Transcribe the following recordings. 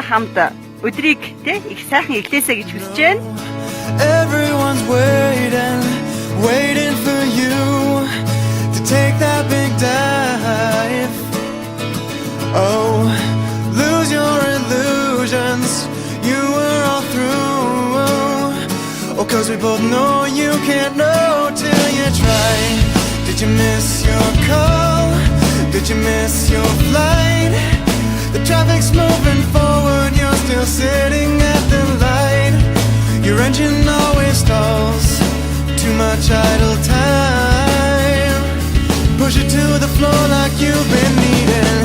хамтдаа хамт өдрийг их сайхан эхлэсэй гэж хүсэж байна. Everyone's waiting for you to take that big dive. Oh, lose your illusions, you were all through. Oh, 'cause we both know you can't know till you try. Did you miss your call? Did you miss your flight? The traffic's moving forward, you're still sitting at the light. Your engine always stalls, too much idle time. Push it to the floor like you've been needing.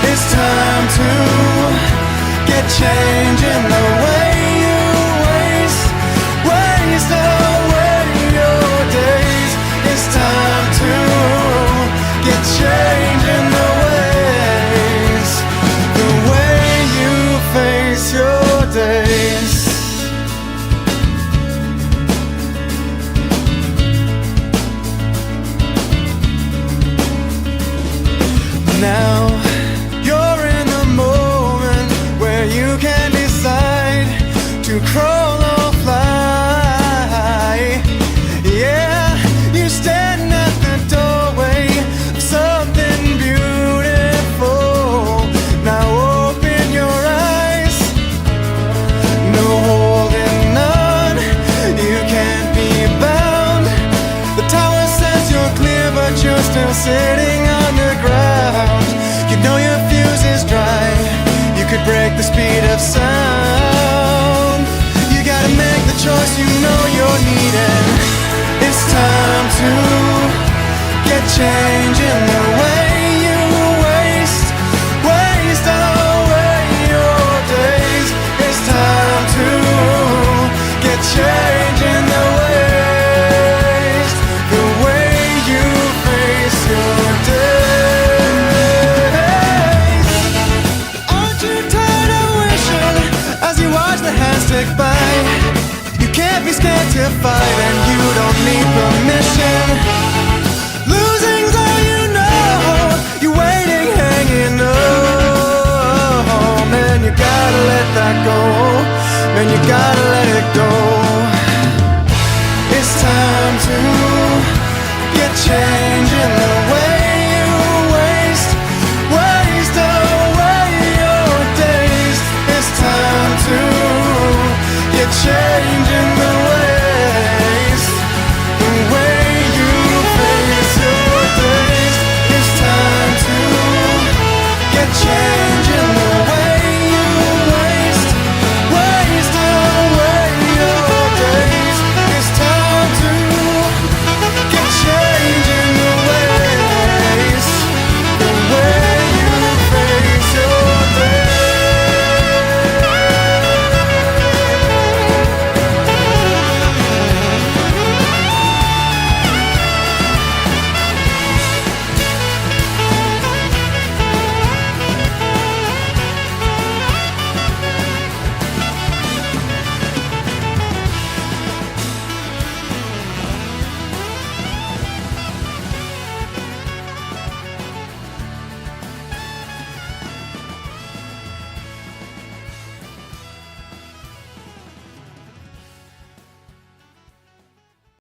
It's time to get change in the way you waste away your days. It's time to get change in the ways, the way you face your days. Now you're in the moment where you can decide to crawl or fly. Yeah, you stand at the doorway of something beautiful. Now open your eyes, no holding on, you can't be bound. The tower says you're clear, but you're still sitting on the ground. You know your fuse is dry, you could break the speed of sound. You gotta make the choice you know you're needing. It's time to get change in the